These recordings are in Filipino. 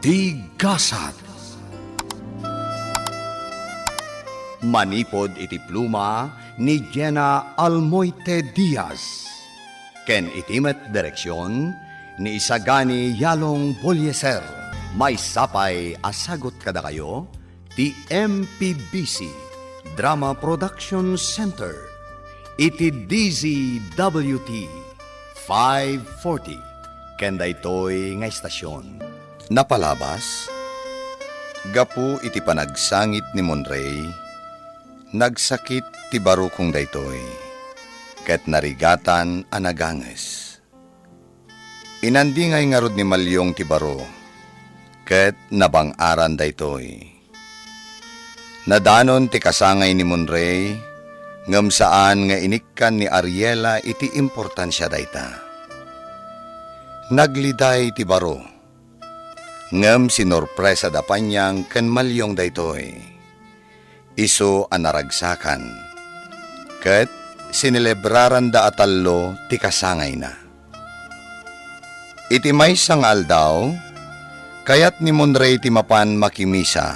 Tigasat. Manipod iti pluma ni Jenna Almoite Diaz. Ken itimet direksyon ni Isagani Yalong Bolyeser. May sapay asagot kada kayo ti MPBC Drama Production Center. Iti DZWT 540 ken daytoy nga istasyon. Napalabas, gapu iti panagsangit ni Monrey, nagsakit ti barukong daytoy, ket narigatan anaganges. Inandingay nga rod ni Malyong ti baro, ket nabangaran daytoy. Nadanon ti kasangay ni Monrey, ngem saan nga inikkan ni Ariela iti importansya dayta. Nagliday ti baro, ngem sinorpresa da panyang ken Malyong daytoy. Isu anaragsakan, ket sinelebraran da atallo ti kasangay na. Iti maysang aldaw, kayat ni Monrey ti mapan makimisa,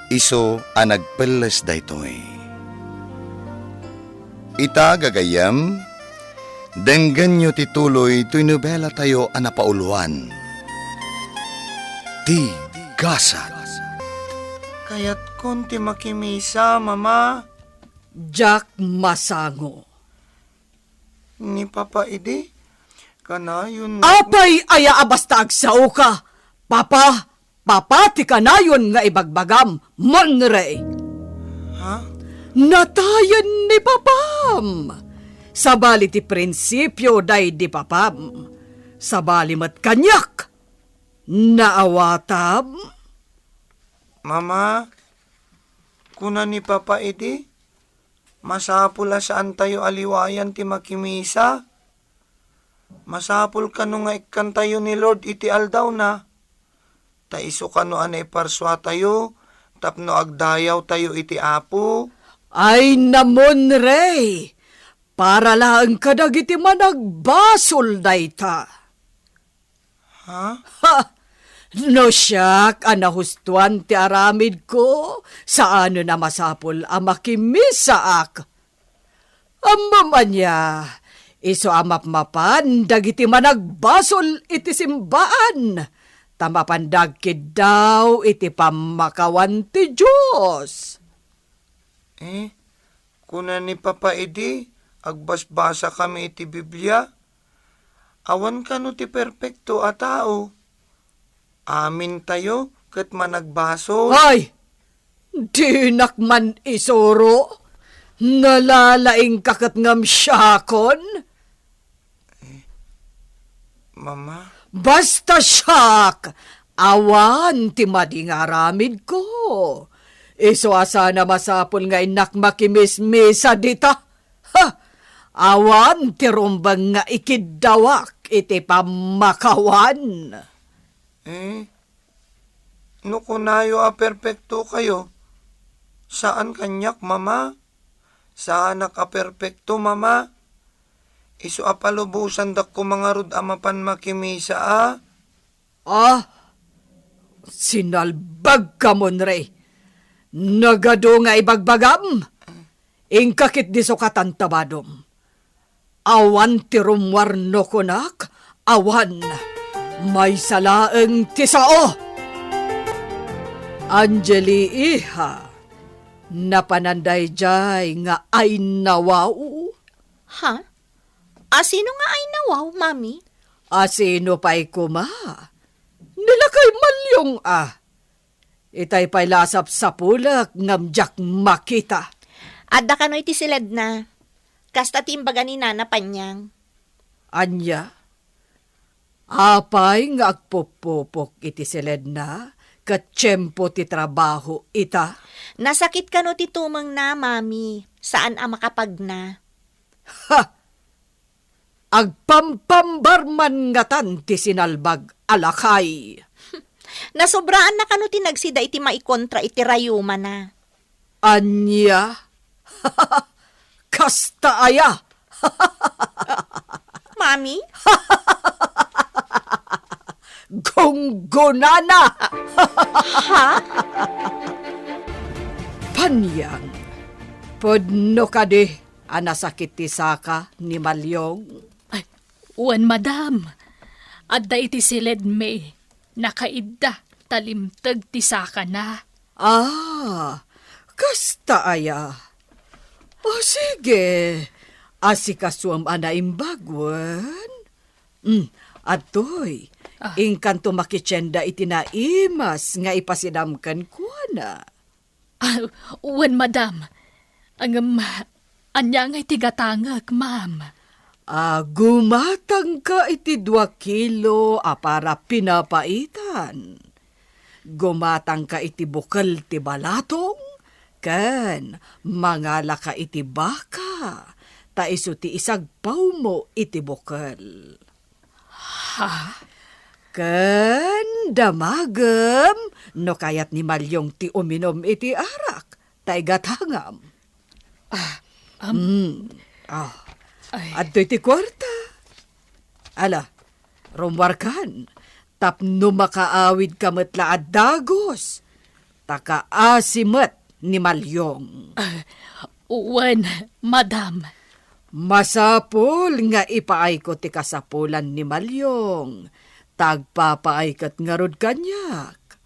isu anagpeles daytoy. Ita gagayam, denggan nyo tituloy tuy nobela tayo anapauluan. Tigasat. Kaya't kunti makimisa, mama. Jack Masango. Ni Papa Idi, kanayon Apay aya abasta agsao ka. Papa ti kanayon nga ibagbagam, Monrey. Ha? Natayan ni papam. Sabali ti prinsipyo day di papam. Sabali mat kanyak. Naawatam. Mama, kuna ni Papa Idi, masapula saan tayo aliwayan ti makimisa. Masapul kano nga ikkan tayo ni Lord iti aldaw na. Taiso kano anay parswa tayo, tapno agdayaw tayo iti apo. Ay namon, Ray. Para lang kadagiti managbasol dayta. Ha? Ha! No siyak, anahustuan ti aramid ko, saan na masapol ang makimisaak. Amaman niya, iso amap-mapan, dagiti managbasol iti simbaan. Tamapandag daw iti pamakawan ti Diyos. Kuna ni Papa Edi, agbasbasa kami iti Biblia. Awan kano ti perpekto a tao. Amin tayo, ket managbaso. Ay! Di nakman isuro. Nalalaing kakat ngam syakon. Mama? Basta syak! Awan ti madingaramid ko. Iso asa na masapol nga inak makimis-misa dita. Ha! Awan ti rumbang nga ikidawak iti pamakawan. No kunayo a perpekto kayo. Saan kanyak, mama? Saan a perpekto, mama? Isu apalubusan dak ko mga rud amapan makimisa Sinalbag ka, Monrey. Nagado nga ibagbagam. Ingkakit di so katantabadom. Awan ti rumwarno kunak, awan. May salaeng tisao. Angeli iha, napananday jay nga ay nawaw. Ha? Sino nga ay nawaw, mami? Sino pa'y kuma? Nila kay Malyong Itay pa'y lasap sa pulak ngamjak makita. Adda ka no iti silad na. Kasta timbaga ni Nana Panyang. Anya? Apay nga agpupupok iti silad na, katsyempo ti trabaho ita. Nasakit ka no ti tumang na, mami. Saan makapag na? Ha! Agpampambarman nga tan ti sinalbag alakay. Nasobraan na ka no ti nagsida iti maikontra iti rayuma na. Anya? Kasta aya? Mami? tunggonana. Ha? Panyang, podno ka di, anasakit ti saka ni Malyong. Ay, uwan madam. Adda iti silid me. Nakaidda talimtag ti saka na. Kasta aya. O sige, asikasuam ana imbagwan. Atoy, ingkan tumakitsenda itinaimas nga ipasidamkan ko na. Uwan madam. Ang anya nga'y tigatangag, ma'am. Gumatang ka iti 2 kilo para pinapaitan. Gumatang ka iti bukal ti balatong, ken mangala ka iti baka, ta iso ti isagpaw mo iti bukal. Ha? Ken damagem, no kayat ni Malyong ti uminom iti arak, ta igatangam. Ay. Adto iti kwarta. Ala, rumwarkan. Tapno makaawid kamatla at dagos. Takaasimet ni Malyong. Uwan, madam. Masapol nga ipaay ko ti kasapulan ni Malyong. Tagpapaay kat nga rod kanyak.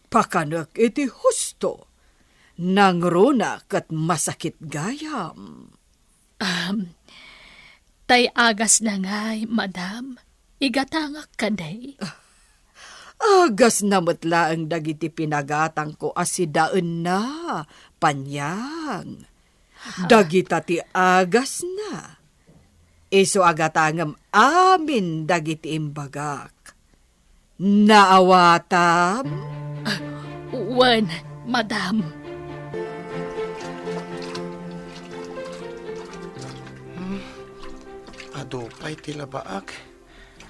Pakanak iti husto. Nangruna kat masakit gayam. Tay agas na nga'y, madam. Igatangak ka day. Agas na matla ang dagiti pinagatang ko asidaan na, panyang. Dagita ti agas na. Iso agatangam amin dagiti imbagak. Naawatam? Uwan, madam. Adupay ti labaak.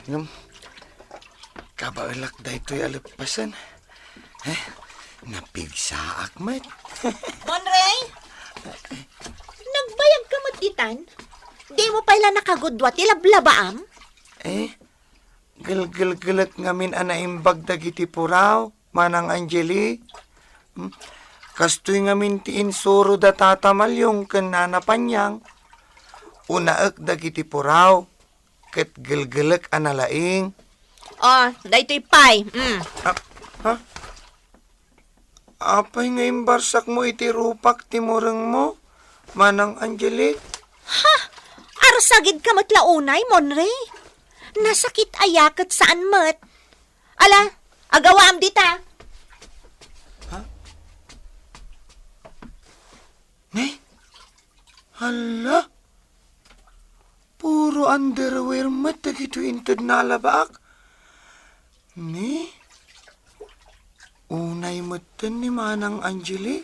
Ngam, kabaulak da ito'y alapasan. Napigsaak, mat. Monray? Nagbayag ka matitan? Di mo pala nakagudwa ti lablabaam? Gilgilgilat ngamin anaimbag dagiti puraw, manang Angeli. Kastoy ngamin ti insuro da tatamal yung kananapanyang. Unaak dagiti puraw, ket gilgilak analaing. Daytoy pay. Apay nga imbarsak mo iti rupak ti mureng mo, manang Angeli. Arsagid ka matlaunay, Monray. Nasakit ayakat saan mat. Ala, agawaam dita. Hala, puro underwear mat dagito intod na labak. Unay matan ni manang Angeli.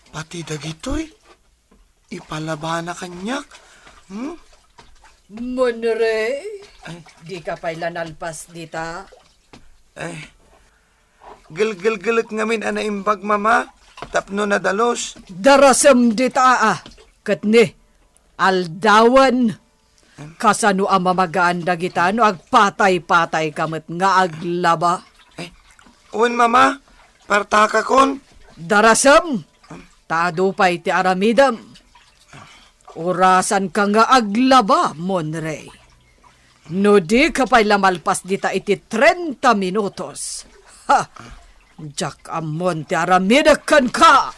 Pati dagitoy, ipalaba na kanyak. Monre, di ka pa'y lanalpas dita. Gilgilgilit ngamin anaimbag mama, tapno na dalos. Darasam dita katni, aldawan. Kasano ang mamagaan dagita no agpatay-patay kamat nga aglaba. Uwan mama, partaka kon. Darasam, tadupay ti aramidam. Orasan ka nga aglaba, Monrey. No di ka pa'y lamalpas dita iti 30 minutos. Jak amon ti aramidakan ka.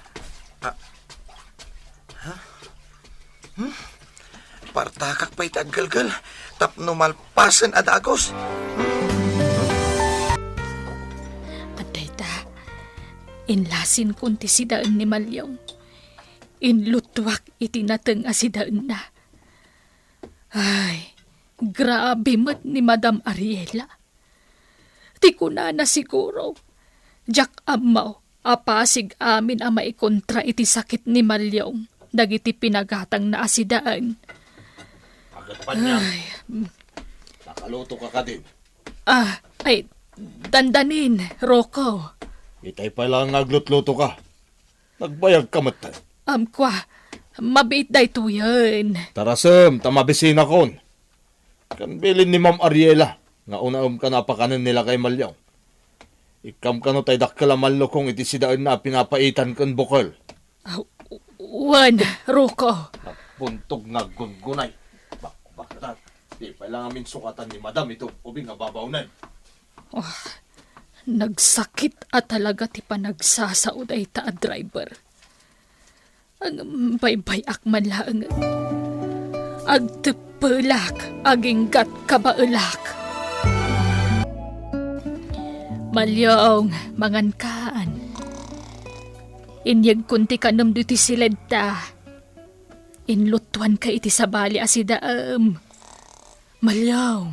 Partakak pa'y taggalgal, tapno malpasan adagos. Adayta, inlasin kunti si daan ni Malyong. Inlutwak itinateng asidaan na. Ay, grabe mat ni Madam Ariela. Di ko na siguro. Jak amaw, apasig amin ang maikontra iti sakit ni Malyong. Dagiti pinagatang na asidaan. Agad pa niya. Nakaluto ka din. Ay, dandanin, Rocco. Itay pa lang naglutluto ka. Nagbayag ka matay. Kwa, mabait da ito yan. Tarasem, tamabisina kon. Kan bilin ni Ma'am Ariela. nga unaom ka napakanan nila kay Malyong. Ikam ka no tay dakkala malukong iti sidaan na pinapaitan kan bukol. Wan, Ruko. Napuntog nga gungunay. Bakit? Di pa lang amin sukatan ni Madam ito ubing nga babaunan. Nagsakit at talaga ti panagsasaod ay ta driver. Ang baybay-ak man lang. Agtepelak, aging gat kabaelak. Malyong, mangankaan. Inyag kunti kanam duti silid ta. Inlutuan ka iti sabali asidaam. Malyong.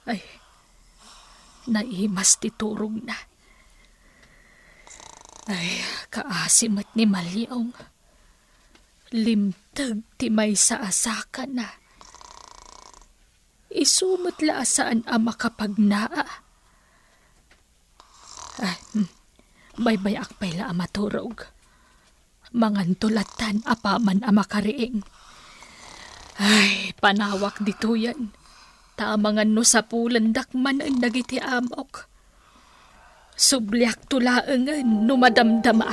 Ay, naimas ti turog na. Ay, kaasimat ni Malyong. Limtag ti may saasaka na. Isumot la saan ang makapagnaa. Ay, baybayak pa'y la maturog. Mangantulatan apaman ang makariing. Ay, panawak dito yan. Tamangan no sa pulandak man ang nagiti amok. Subliak tulaangan no madamdama.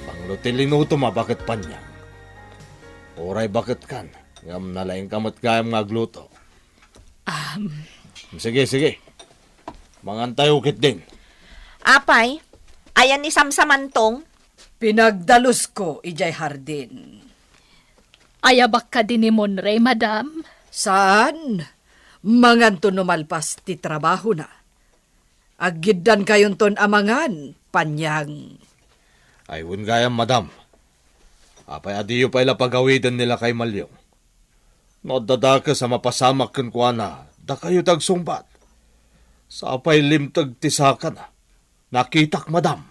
Panglutin-linuto bakit panya? Oray bakit kan? Ngam nalaing kamot kayam nga gluto. Sige. Mangantay ukit din. Apay, ayan ni Samsamantong. Pinagdalus ko, Ijay Hardin. Ayabak ka din ni Monre, madam. Saan? Manganto numalpas ti trabaho na. Agiddan kayon ton amangan, panyang. Aywun gayam, Madam. Apay adiyo pa ila pagawidan nila kay Malyong. Nadadaka sa mapasamak kan kuana, da kayo tagsumbat. Sa apay limtag tisaka na. Nakitak, Madam.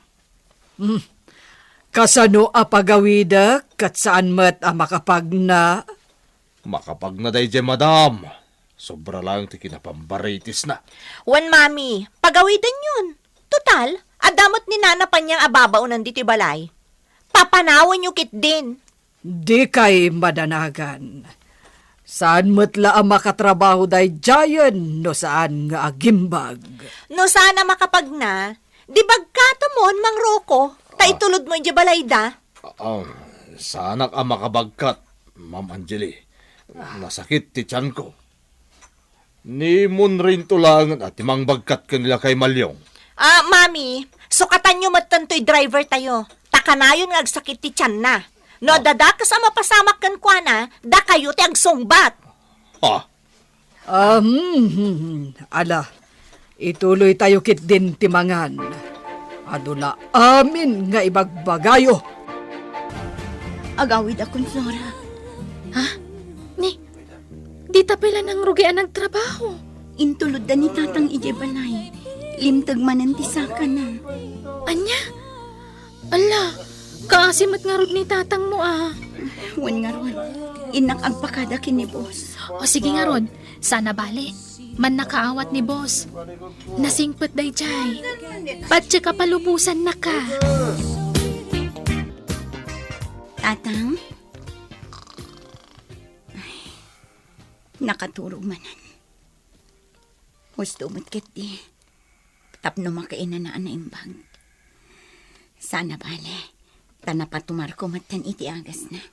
Kasano apagawida kat saan mat a makapagna? Makapag na day Madam. Sobra lang ti kinapambaritis na. Wan mami, pagawidan yun. Total, adamot ni Nana pa niyang ababaw ng diti balay. Papanawan yung kit din. Di kay madanagan. Saan matla ang makatrabaho day jayan no saan nga agimbag? No sana makapagna, di bagkatamon mang Roko, ta itulod mo yung balay da. Sanak ang makabagkat, Ma'am Angeli. Nasakit ti tiyan ko. Ni mun rin tulangan at timang bagkat kanila kay Malyong. Mami, sukatan nyo matantoy driver tayo. Takanayon nga agsakit ti tiyan na. No, dadakas ang mapasamak kan kwa na, da kayo ti agsungbat. Ala, ituloy tayo kit din timangan. Adula amin nga ibagbagayo. Agawid akong Flora. Di tapila ng rugian ng trabaho. Intulod da ni Tatang Ijebalay. Limtag manan ti saka na. Anya? Ala, kaasimat nga rod ni tatang mo Wan nga ron. Inak agpakada kini boss. O sige nga rod, sana bali. Man nakaawat ni boss. Nasingpet day jay. Patsa ka palubusan na ka. Tatang? Nakaturog manan. Gusto mo't kiti. Tapno makainan na imbag. Sana bale. Tanapatumar ko matan iti agas na.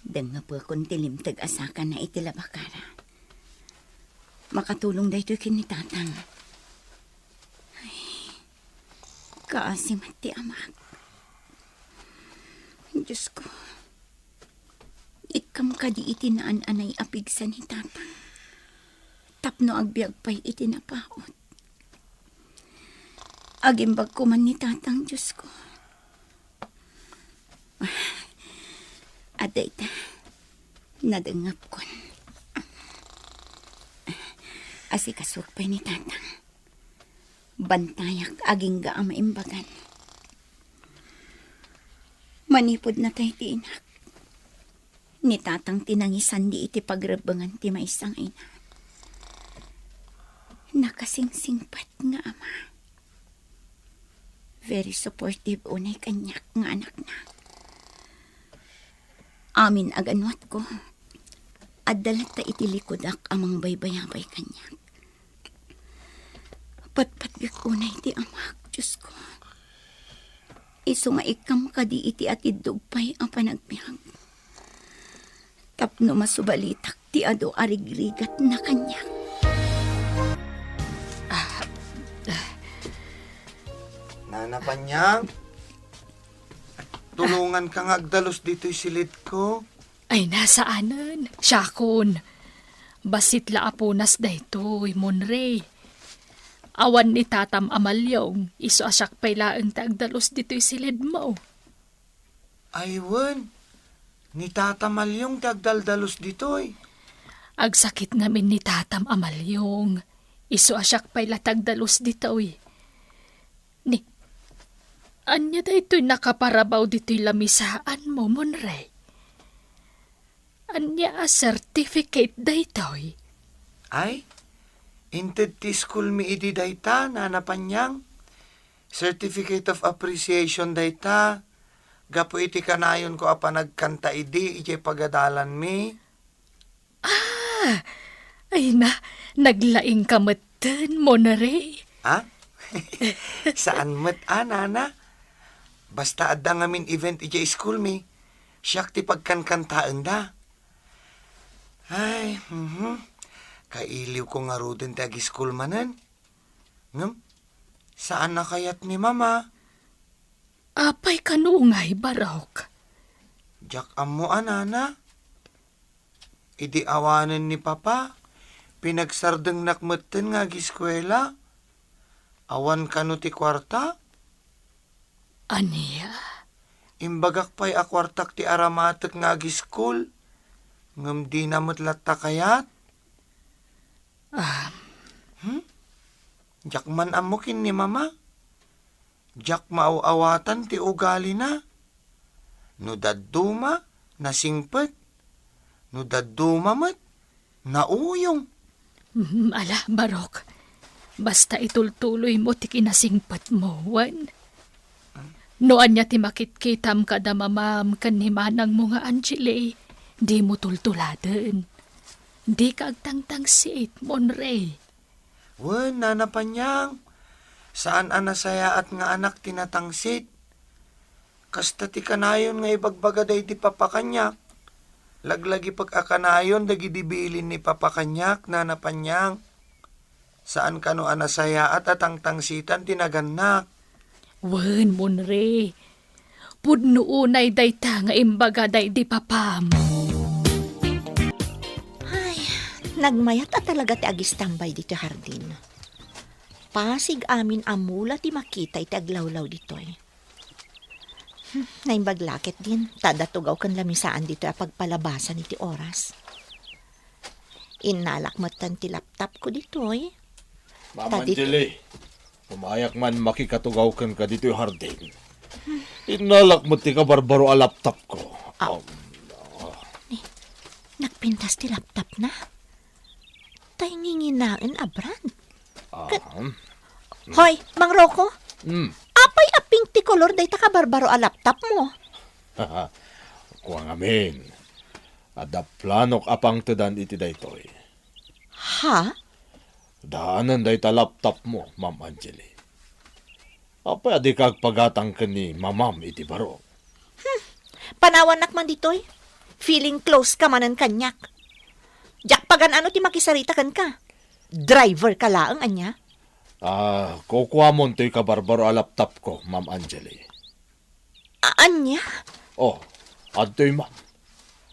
Denga po akong tilimtag asaka na iti labakara. Makatulong da ito kini Tatang. Ay, kaasimat ti amak. Diyos ko. Ikam kadi iti naan-anay apigsa ni Tatang. Tapno agbiag pa'y iti napaot. Agimbag ko man ni Tatang, Diyos ko. Aday ta, nadangap ko. Asikaswag pa'y ni Tatang. Bantayak aging gaang maimbagan. Manipod na tayo ti inak. Ni Tatang tinangisan di iti pagrebangan ti maisang ina. Nakasingsingpat nga ama. Very supportive unay kanyak nga anak na. amin aganwat ko. Adalat ta itilikodak amang baybayabay kanya. Patpatgak unay ti amak, Diyos ko. Isumaikam ka di iti atid dugpay ang panagbiag. Tapno masubalitak ti ado arigrigat na kanya. Nana Panyang, tulungan kang agdalos dito'y silid ko. Ay nasaanan, syakon. Basit la apunas daytoy, Monre. Awan ni tatam amalyong, iso asyak pay laeng tagdalos dito'y silid mo. Aywan, ni Tata Malyong tagdaldalos dito'y. Agsakit namin ni tatam amalyong, iso asyak pay la tagdalos dito'y. Ni, anya daytoy nakaparabaw dito'y lamisaan mo, Monre. Anya a certificate daytoy. Ay, inted ti school mi idi dayta, Nana Panyang. Certificate of Appreciation dayta. Gapo iti kanayon ko apa nagkanta idi, iti pagadalan mi. Ay na, naglaing kamatan, Monre. Ha? Saan met, Nana? Basta adda ngamin event iti school mi, siyak ti pagkankantaan da. Ay, kailiw ko nga rudin ti agi school manen. Saan na kayat ni Mama? Apay kanuungay, Barok. Jak amo, Nana. Idi awanan ni Papa, pinagsardeng nakmeten nga agi eskwela. Awan kanu ti kwarta, Aniya? imbagak pa'y akwartak ti aramatek nga agi school. Ngam di namot latta kayat. Jak man amukin ni Mama. Jak maaawatan ti ugali na. No dadduma, nasingpet. No dadduma mat, nauyong. Ala, Barok. Basta itultuloy mo ti kinasingpat mo, wan. Noan niya ti makitkitam kada mamam kan ni manang mo nga Angele. Di mo tultuladen. Di ka agtangtang siit, Monre. Wen, Nana Panyang. Saan anasaya at nga anak tinatangsit? Kasta ti kanayon nga ibagbagaday ti papakanyak. Laglagi pag-akanayon dagidibilin ni papakanyak, Nana Panyang. Saan kano anasaya at atangtangsitan tinaganak? Wen, Monre. Pudno unay dayta nga imbaga day di papam. Nagmayat at talaga ti agis tambay dito hardin. Pasig amin amula ti makita iti aglawlaw dito eh. Naimbaglakit din, tadatugaw kan lamisaan dito a pagpalabasan iti oras. Inalakmatan ti laptop ko dito eh. Ma'am Angele, pumayak man makikatugaw kan ka dito yung hardin. Inalak mo ti ka barbaro a laptop ko. Nagpintas ti laptop na. Tay nginginaan abran. Hoy, Mang Rocco, apay aping ti kolor day ta ka barbaro a laptop mo. Kuha ngamin. Ada planok apang tedan iti daytoy. Ha? Daanan day ta laptop mo, Ma'am Angele. Apay adi kag pagatang ka ni mamam iti baro. Panawanak man ditoy. Feeling close ka manan kanyak. Jak pagan ano ti makisarita kan ka. Driver ka laang anya. Kukuha mo to'y kabarbaro a laptop ko, Ma'am Angele. Anya? Oh, adto'y ma'am.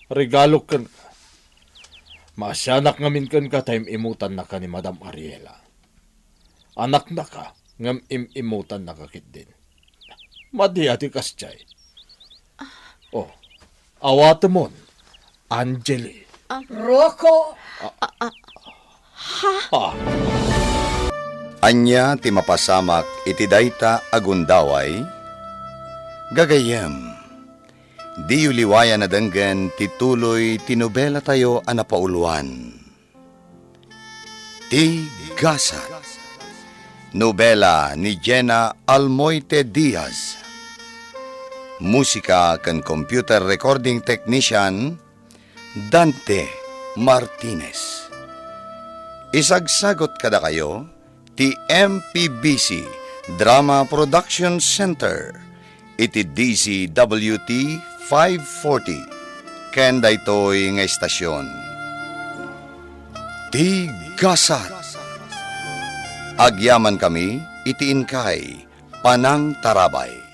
Regalo kan ka. Masyanak ngamin kan ka time imutan na ka ni Madam Ariela. Anak na ka, ngam imutan na kakit din. Madi ati kasyay. Oh, awate mon, Angele. Rocco! Anya ti mapasamak iti dayta agundaway, gagayem, di uliwaya na denggen ti tuloy tinobela tayo anapauluan. Ti Gasa, nobela ni Jenna Almoite Diaz. Musika ken computer recording technician Dante Martinez. Isagsagot kada kayo ti MPBC Drama Production Center iti DCWT 540 ken daytoy nga istasyon. Tigasat. Agyaman kami iti inkay Panang Tarabay.